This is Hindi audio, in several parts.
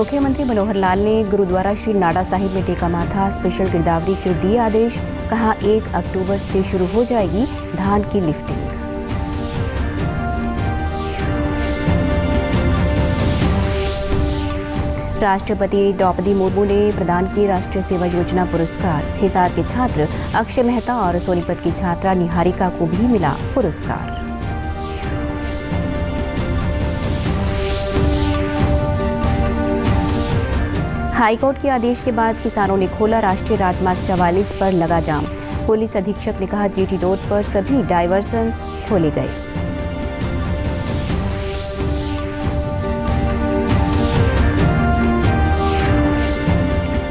मुख्यमंत्री मनोहर लाल ने गुरुद्वारा श्री नाडा साहिब में टेका माथा, स्पेशल गिरदावरी के दिए आदेश। कहा 1 अक्टूबर से शुरू हो जाएगी धान की लिफ्टिंग। राष्ट्रपति द्रौपदी मुर्मू ने प्रदान किए राष्ट्रीय सेवा योजना पुरस्कार। हिसार के छात्र अक्षय मेहता और सोनीपत की छात्रा निहारिका को भी मिला पुरस्कार। हाईकोर्ट के आदेश के बाद किसानों ने खोला राष्ट्रीय राजमार्ग 44 पर लगा जाम। पुलिस अधीक्षक ने कहा जीटी रोड पर सभी डायवर्सन खोले गए।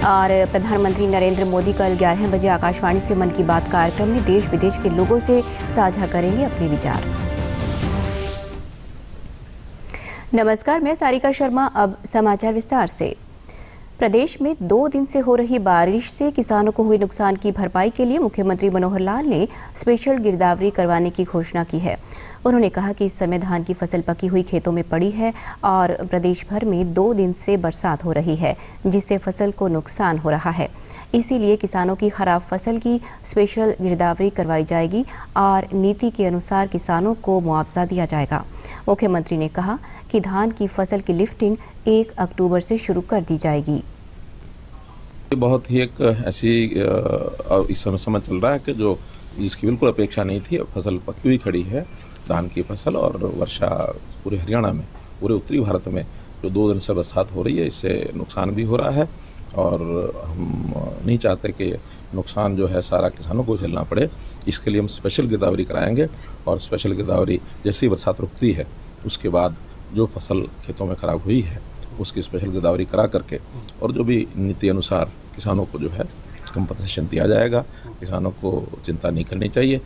और प्रधानमंत्री नरेंद्र मोदी कल 11 बजे आकाशवाणी से मन की बात कार्यक्रम में देश विदेश के लोगों से साझा करेंगे अपने विचार। नमस्कार, मैं सारिका शर्मा। अब समाचार विस्तार से। प्रदेश में 2 दिन से हो रही बारिश से किसानों को हुए नुकसान की भरपाई के लिए मुख्यमंत्री मनोहर लाल ने स्पेशल गिरदावरी करवाने की घोषणा की है। उन्होंने कहा कि इस समय धान की फसल पकी हुई खेतों में पड़ी है और प्रदेश भर में 2 दिन से बरसात हो रही है, जिससे फसल को नुकसान हो रहा है। इसीलिए किसानों की खराब फसल की स्पेशल गिरदावरी करवाई जाएगी और नीति के अनुसार किसानों को मुआवजा दिया जाएगा। मुख्यमंत्री ने कहा कि धान की फसल की लिफ्टिंग 1 अक्टूबर से शुरू कर दी जाएगी। बहुत ही एक ऐसी इस समय चल रहा है कि जो जिसकी बिल्कुल अपेक्षा नहीं थी, फसल पकी हुई खड़ी है धान की फसल, और वर्षा पूरे हरियाणा में, पूरे उत्तरी भारत में जो 2 दिन से बरसात हो रही है, इससे नुकसान भी हो रहा है। और हम नहीं चाहते कि नुकसान जो है सारा किसानों को झेलना पड़े। इसके लिए हम स्पेशल गिरदावरी कराएंगे और स्पेशल गिरदावरी जैसे ही बरसात रुकती है उसके बाद जो फसल खेतों में ख़राब हुई है उसकी स्पेशल गिरदावरी करा करके और जो भी नीति अनुसार किसानों को जो है कंपनसेशन दिया जाएगा। किसानों को चिंता नहीं करनी चाहिए।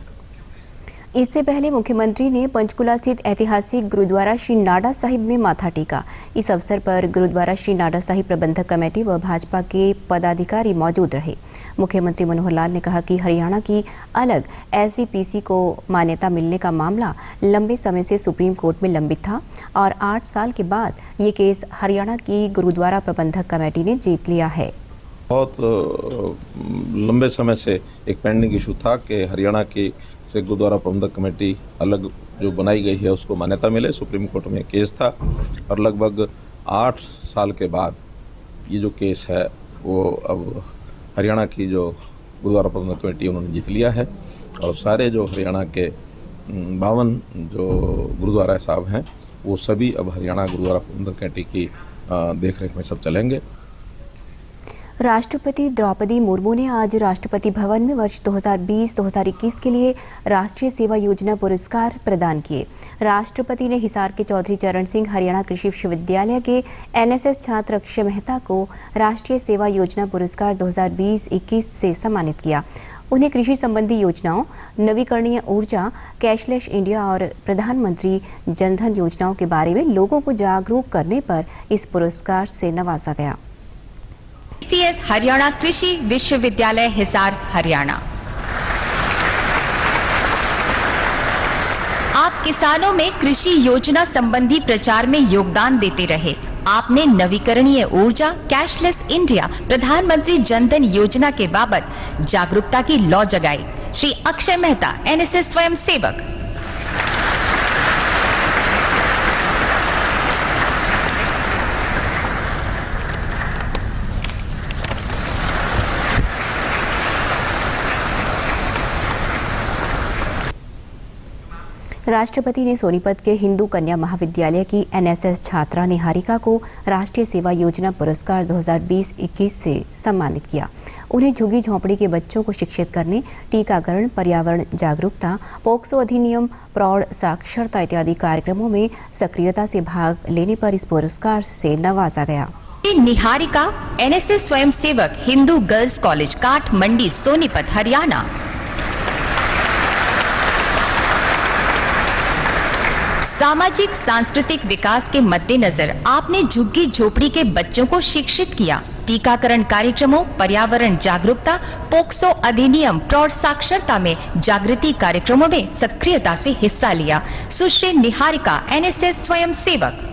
इससे पहले मुख्यमंत्री ने पंचकुला स्थित ऐतिहासिक गुरुद्वारा श्री नाडा साहिब में माथा टेका। इस अवसर पर गुरुद्वारा श्री नाडा साहिब प्रबंधक कमेटी व भाजपा के पदाधिकारी मौजूद रहे। मुख्यमंत्री मनोहर लाल ने कहा कि हरियाणा की अलग एसजीपीसी को मान्यता मिलने का मामला लंबे समय से सुप्रीम कोर्ट में लंबित था और 8 साल के बाद ये केस हरियाणा की गुरुद्वारा प्रबंधक कमेटी ने जीत लिया है। बहुत लंबे समय से एक पेंडिंग इशू था कि हरियाणा की से गुरुद्वारा प्रबंधक कमेटी अलग जो बनाई गई है उसको मान्यता मिले। सुप्रीम कोर्ट में केस था और लगभग 8 साल के बाद ये जो केस है वो अब हरियाणा की जो गुरुद्वारा प्रबंधक कमेटी उन्होंने जीत लिया है और सारे जो हरियाणा के 52 जो गुरुद्वारा साहब हैं वो सभी अब हरियाणा गुरुद्वारा प्रबंधक कमेटी की देखरेख में सब चलेंगे। राष्ट्रपति द्रौपदी मुर्मू ने आज राष्ट्रपति भवन में वर्ष 2020-2021 के लिए राष्ट्रीय सेवा योजना पुरस्कार प्रदान किए। राष्ट्रपति ने हिसार के चौधरी चरण सिंह हरियाणा कृषि विश्वविद्यालय के एनएसएस छात्र अक्षय मेहता को राष्ट्रीय सेवा योजना पुरस्कार 2020-21 से सम्मानित किया। उन्हें कृषि संबंधी योजनाओं, नवीकरणीय ऊर्जा, कैशलेस इंडिया और प्रधानमंत्री जनधन योजनाओं के बारे में लोगों को जागरूक करने पर इस पुरस्कार से नवाजा गया। सीएस हरियाणा कृषि विश्वविद्यालय हिसार हरियाणा। आप किसानों में कृषि योजना संबंधी प्रचार में योगदान देते रहे। आपने नवीकरणीय ऊर्जा, कैशलेस इंडिया, प्रधानमंत्री जनधन योजना के बाबत जागरूकता की लौ जगाई। श्री अक्षय मेहता, एनएसएस स्वयं सेवक। राष्ट्रपति ने सोनीपत के हिंदू कन्या महाविद्यालय की एनएसएस छात्रा निहारिका को राष्ट्रीय सेवा योजना पुरस्कार 2020-21 से सम्मानित किया। उन्हें झुग्गी झोंपड़ी के बच्चों को शिक्षित करने, टीकाकरण, पर्यावरण जागरूकता, पोक्सो अधिनियम, प्रौढ़ साक्षरता इत्यादि कार्यक्रमों में सक्रियता से भाग लेने पर इस पुरस्कार से नवाजा गया। निहारिका एनएसएस स्वयं सेवक, हिंदू गर्ल्स कॉलेज, काठ मंडी, सोनीपत, हरियाणा। सामाजिक सांस्कृतिक विकास के मद्देनजर आपने झुग्गी झोपड़ी के बच्चों को शिक्षित किया। टीकाकरण कार्यक्रमों, पर्यावरण जागरूकता, पोक्सो अधिनियम, प्रौढ़ साक्षरता में जागृति कार्यक्रमों में सक्रियता से हिस्सा लिया। सुश्री निहारिका एनएसएस स्वयं सेवक।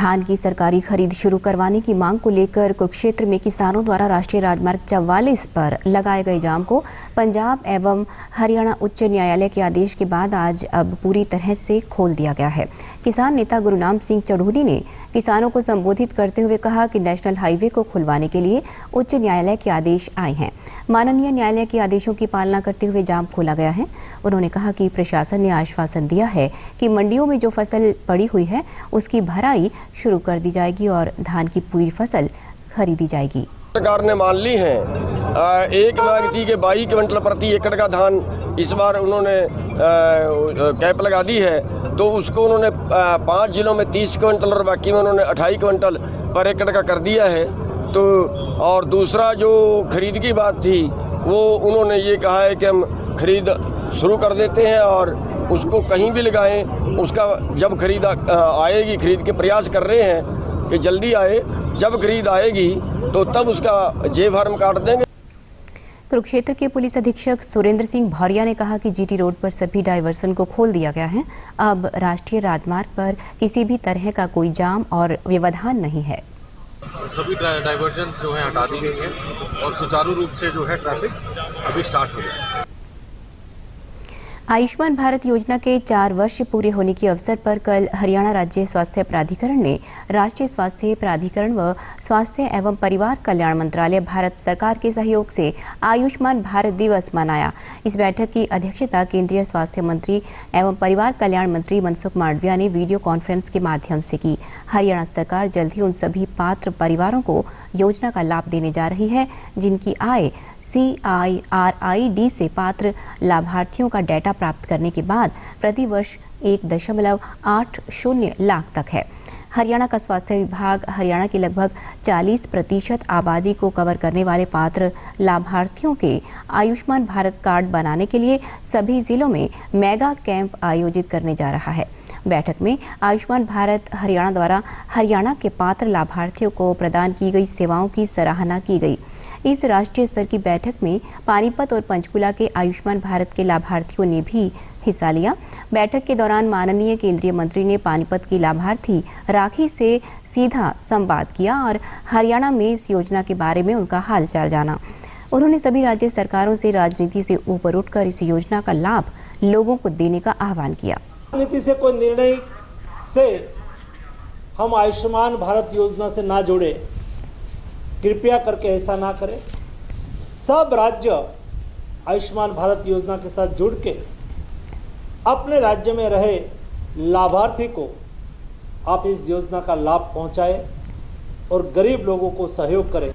धान की सरकारी खरीद शुरू करवाने की मांग को लेकर कुरुक्षेत्र में किसानों द्वारा राष्ट्रीय राजमार्ग 44 पर लगाए गए जाम को पंजाब एवं हरियाणा उच्च न्यायालय के आदेश के बाद आज अब पूरी तरह से खोल दिया गया है। किसान नेता गुरुनाम सिंह चढ़ूरी ने किसानों को संबोधित करते हुए कहा कि नेशनल हाईवे को खुलवाने के लिए उच्च न्यायालय के आदेश आए हैं। माननीय न्यायालय के आदेशों की पालना करते हुए जाम खोला गया है। उन्होंने कहा कि प्रशासन ने आश्वासन दिया है कि मंडियों में जो फसल पड़ी हुई है उसकी भराई शुरू कर दी जाएगी और धान की पूरी फसल खरीदी जाएगी। सरकार ने मान ली है 1 लाख के 22 क्विंटल प्रति एकड़ का धान इस बार उन्होंने कैप लगा दी है, तो उसको उन्होंने 5 जिलों में 30 क्विंटल और बाकी में उन्होंने 28 क्विंटल पर एकड़ का कर दिया है। तो और दूसरा जो खरीद की बात थी वो उन्होंने ये कहा है कि हम खरीद शुरू कर देते हैं और उसको कहीं भी लगाएं, उसका जब खरीद आएगी, खरीद के प्रयास कर रहे हैं कि जल्दी आए, जब खरीद आएगी तो तब उसका जे फार्म काट देंगे। कुरुक्षेत्र के पुलिस अधीक्षक सुरेंद्र सिंह भौरिया ने कहा कि जीटी रोड पर सभी डायवर्सन को खोल दिया गया है। अब राष्ट्रीय राजमार्ग पर किसी भी तरह का कोई जाम और व्यवधान नहीं है। सभी डाइवर्जन जो है हटा दी गई है और सुचारू रूप से जो है ट्रैफिक अभी स्टार्ट हो गया। आयुष्मान भारत योजना के 4 वर्ष पूरे होने के अवसर पर कल हरियाणा राज्य स्वास्थ्य प्राधिकरण ने राष्ट्रीय स्वास्थ्य प्राधिकरण व स्वास्थ्य एवं परिवार कल्याण मंत्रालय भारत सरकार के सहयोग से आयुष्मान भारत दिवस मनाया। इस बैठक की अध्यक्षता केंद्रीय स्वास्थ्य मंत्री एवं परिवार कल्याण मंत्री मनसुख मांडविया ने वीडियो कॉन्फ्रेंस के माध्यम से की। हरियाणा सरकार जल्द ही उन सभी पात्र परिवारों को योजना का लाभ देने जा रही है जिनकी आय CIRID से पात्र लाभार्थियों का डेटा प्राप्त करने के बाद प्रति वर्ष 1.80 लाख तक है। हरियाणा का स्वास्थ्य विभाग हरियाणा की लगभग 40% आबादी को कवर करने वाले पात्र लाभार्थियों के आयुष्मान भारत कार्ड बनाने के लिए सभी जिलों में मेगा कैंप आयोजित करने जा रहा है। बैठक में आयुष्मान भारत हरियाणा द्वारा हरियाणा के पात्र लाभार्थियों को प्रदान की गई सेवाओं की सराहना की गई। इस राष्ट्रीय स्तर की बैठक में पानीपत और पंचकुला के आयुष्मान भारत के लाभार्थियों ने भी हिस्सा लिया। बैठक के दौरान माननीय केंद्रीय मंत्री ने पानीपत की लाभार्थी राखी से सीधा संवाद किया और हरियाणा में इस योजना के बारे में उनका हालचाल जाना। उन्होंने सभी राज्य सरकारों से राजनीति से ऊपर उठकर इस योजना का लाभ लोगों को देने का आह्वान किया। राजनीति से कोई निर्णय से हम आयुष्मान भारत योजना से ना जुड़े, कृपया करके ऐसा ना करें। सब राज्य आयुष्मान भारत योजना के साथ जुड़ के अपने राज्य में रहे लाभार्थी को आप इस योजना का लाभ पहुंचाएं और गरीब लोगों को सहयोग करें।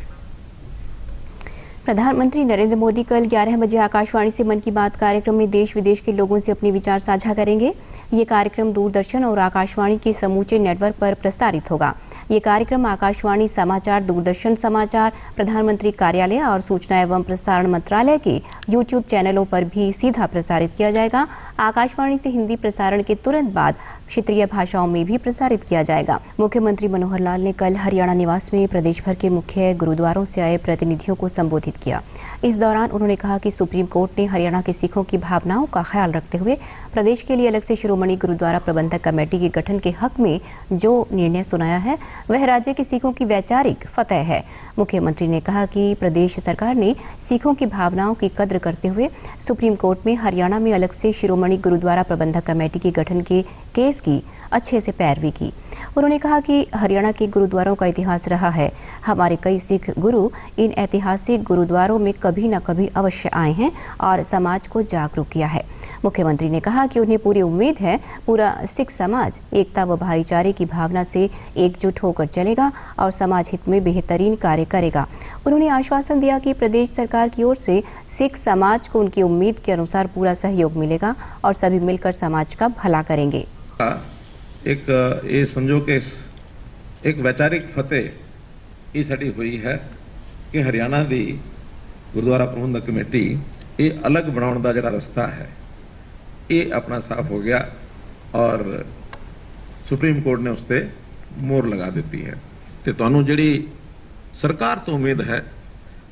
प्रधानमंत्री नरेंद्र मोदी कल 11 बजे आकाशवाणी से मन की बात कार्यक्रम में देश विदेश के लोगों से अपने विचार साझा करेंगे। ये कार्यक्रम दूरदर्शन और आकाशवाणी के समूचे नेटवर्क पर प्रसारित होगा। ये कार्यक्रम आकाशवाणी समाचार, दूरदर्शन समाचार, प्रधानमंत्री कार्यालय और सूचना एवं प्रसारण मंत्रालय के YouTube चैनलों पर भी सीधा प्रसारित किया जाएगा। आकाशवाणी से हिंदी प्रसारण के तुरंत बाद क्षेत्रीय भाषाओं में भी प्रसारित किया जाएगा। मुख्यमंत्री मनोहर लाल ने कल हरियाणा निवास में प्रदेश भर के मुख्य गुरुद्वारों से आए प्रतिनिधियों को संबोधित किया। इस दौरान उन्होंने कहा कि सुप्रीम कोर्ट ने हरियाणा के सिखों की भावनाओं का ख्याल रखते हुए प्रदेश के लिए अलग से शिरोमणि गुरुद्वारा प्रबंधक कमेटी के गठन के हक में जो निर्णय सुनाया है वह राज्य के सिखों की वैचारिक फतह है। मुख्यमंत्री ने कहा कि प्रदेश सरकार ने सिखों की भावनाओं की कद्र करते हुए सुप्रीम कोर्ट में हरियाणा में अलग से शिरोमणि गुरुद्वारा प्रबंधक कमेटी के गठन के केस की अच्छे से पैरवी की। उन्होंने कहा कि हरियाणा के गुरुद्वारों का इतिहास रहा है। हमारे कई सिख गुरु इन ऐतिहासिक गुरुद्वारों में कभी न कभी अवश्य आए हैं और समाज को जागरूक किया है। मुख्यमंत्री ने कहा कि उन्हें पूरी उम्मीद है पूरा सिख समाज एकता व भाईचारे की भावना से एकजुट होकर चलेगा और समाज हित में बेहतरीन कार्य करेगा। उन्होंने आश्वासन दिया कि प्रदेश सरकार की ओर से सिख समाज को उनकी उम्मीद के अनुसार पूरा सहयोग मिलेगा और सभी मिलकर समाज का भला करेंगे। ये समझो कि एक वैचारिक फतेह ये साड़ी हुई है कि हरियाणा की गुरुद्वारा प्रबंधक कमेटी ये अलग बनाने का जो रास्ता है ये अपना साफ हो गया और सुप्रीम कोर्ट ने उस पर मोहर लगा दी है। तो तुहानू जिहड़ी सरकार तो उम्मीद है,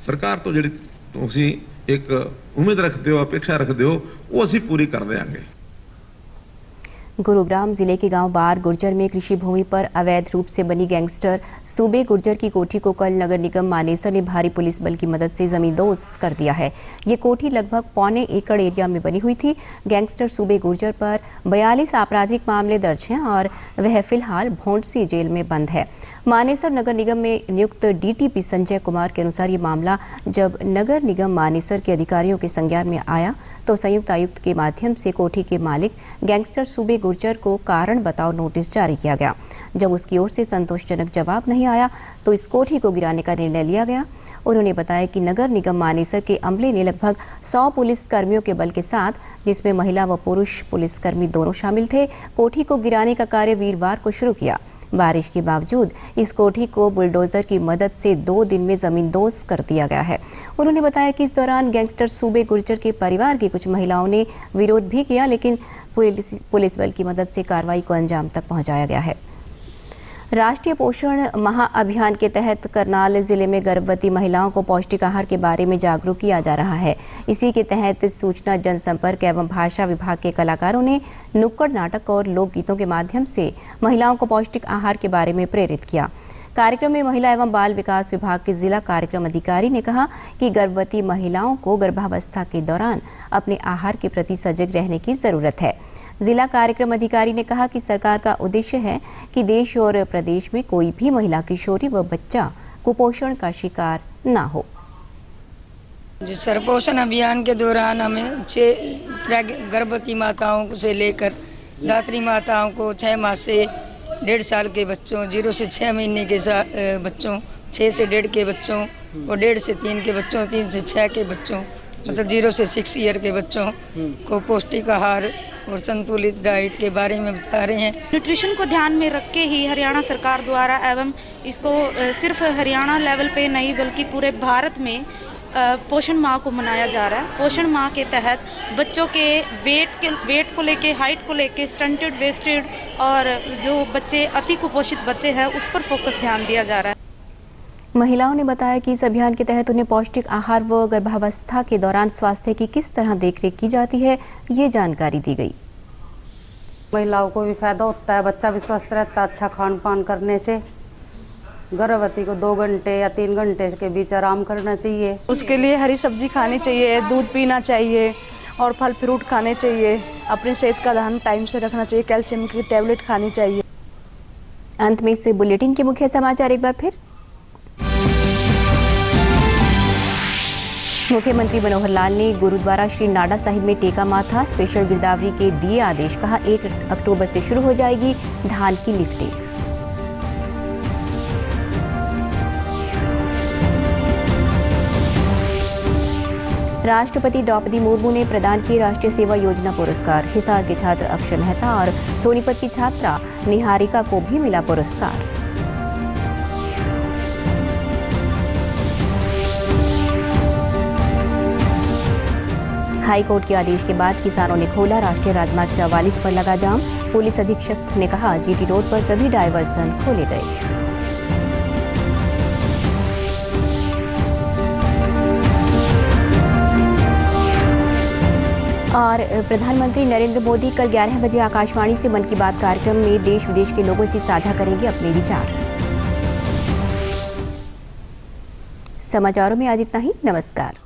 सरकार तो जिहड़ी तुसीं एक उम्मीद रखते हो, अपेक्षा रखते हो, वो असीं पूरी कर देंगे। गुरुग्राम जिले के गांव बार गुर्जर में कृषि भूमि पर अवैध रूप से बनी गैंगस्टर सूबे गुर्जर की कोठी को कल नगर निगम मानेसर ने भारी पुलिस बल की मदद से जमींदोज कर दिया है। ये कोठी लगभग 1.25 एकड़ एरिया में बनी हुई थी। गैंगस्टर सूबे गुर्जर पर 42 आपराधिक मामले दर्ज हैं और वह फिलहाल भोंडसी जेल में बंद है। मानेसर नगर निगम में नियुक्त डीटीपी संजय कुमार के अनुसार ये मामला जब नगर निगम मानेसर के अधिकारियों के संज्ञान में आया तो संयुक्त आयुक्त के माध्यम से कोठी के मालिक गैंगस्टर सूबे गुर्जर को कारण बताओ नोटिस जारी किया गया। जब उसकी ओर से संतोषजनक जवाब नहीं आया तो इस कोठी को गिराने का निर्णय लिया गया। उन्होंने बताया कि नगर निगम मानेसर के अमले ने लगभग 100 पुलिस कर्मियों के बल के साथ, जिसमें महिला व पुरुष पुलिसकर्मी दोनों शामिल थे, कोठी को गिराने का कार्य वीरवार को शुरू किया। बारिश के बावजूद इस कोठी को बुलडोजर की मदद से 2 दिन में जमींदोज कर दिया गया है। उन्होंने बताया कि इस दौरान गैंगस्टर सूबे गुर्जर के परिवार की कुछ महिलाओं ने विरोध भी किया, लेकिन पुलिस बल की मदद से कार्रवाई को अंजाम तक पहुंचाया गया है। राष्ट्रीय पोषण माह अभियान के तहत करनाल जिले में गर्भवती महिलाओं को पौष्टिक आहार के बारे में जागरूक किया जा रहा है। इसी के तहत सूचना जनसंपर्क एवं भाषा विभाग के कलाकारों ने नुक्कड़ नाटक और लोकगीतों के माध्यम से महिलाओं को पौष्टिक आहार के बारे में प्रेरित किया। कार्यक्रम में महिला एवं बाल विकास विभाग के जिला कार्यक्रम अधिकारी ने कहा कि गर्भवती महिलाओं को गर्भावस्था के दौरान अपने आहार के प्रति सजग रहने की जरूरत है। जिला कार्यक्रम अधिकारी ने कहा कि सरकार का उद्देश्य है कि देश और प्रदेश में कोई भी महिला, किशोरी व बच्चा कुपोषण का शिकार न हो। जी सर, पोषण अभियान के दौरान हमें 6 गर्भवती माताओं से लेकर दात्री माताओं को 6 माह से 1.5 साल के बच्चों, 0 से 6 महीने के बच्चों, 6 से 1.5 के बच्चों और 1.5 से 3 के बच्चों, 3 से 6 के बच्चों, मतलब 0 से 6 ईयर के बच्चों को पौष्टिक आहार और संतुलित डाइट के बारे में बता रहे हैं। न्यूट्रिशन को ध्यान में रख के ही हरियाणा सरकार द्वारा एवं इसको सिर्फ हरियाणा लेवल पे नहीं बल्कि पूरे भारत में पोषण माह को मनाया जा रहा है। पोषण माह के तहत बच्चों के वेट को लेके, हाइट को लेके, स्टंटेड, वेस्टेड और जो बच्चे अति कुपोषित बच्चे हैं उस पर फोकस ध्यान दिया जा रहा है। महिलाओं ने बताया कि इस अभियान के तहत उन्हें पौष्टिक आहार व गर्भावस्था के दौरान स्वास्थ्य की किस तरह देखरेख की जाती है, ये जानकारी दी गई। महिलाओं को भी फायदा होता है, बच्चा भी स्वस्थ रहता है अच्छा खान पान करने से। गर्भवती को 2 घंटे या 3 घंटे के बीच आराम करना चाहिए। उसके लिए हरी सब्जी खानी चाहिए, दूध पीना चाहिए और फल फ्रूट खाने चाहिए। अपनी सेहत का ध्यान टाइम से रखना चाहिए, कैल्शियम की टैबलेट खानी चाहिए। अंत में इस बुलेटिन के मुख्य समाचार एक बार फिर। मुख्यमंत्री मनोहर लाल ने गुरुद्वारा श्री नाडा साहिब में टेका माथा, स्पेशल गिरदावरी के दिए आदेश। कहा 1 अक्टूबर से शुरू हो जाएगी धान की लिफ्टिंग। राष्ट्रपति द्रौपदी मुर्मू ने प्रदान किए राष्ट्रीय सेवा योजना पुरस्कार। हिसार के छात्र अक्षय मेहता और सोनीपत की छात्रा निहारिका को भी मिला पुरस्कार। हाई कोर्ट के आदेश के बाद किसानों ने खोला राष्ट्रीय राजमार्ग 44 पर लगा जाम। पुलिस अधीक्षक ने कहा जीटी रोड पर सभी डायवर्सन खोले गए। और प्रधानमंत्री नरेंद्र मोदी कल 11 बजे आकाशवाणी से मन की बात कार्यक्रम में देश विदेश के लोगों से साझा करेंगे अपने विचार। समाचारों में आज इतना ही। नमस्कार।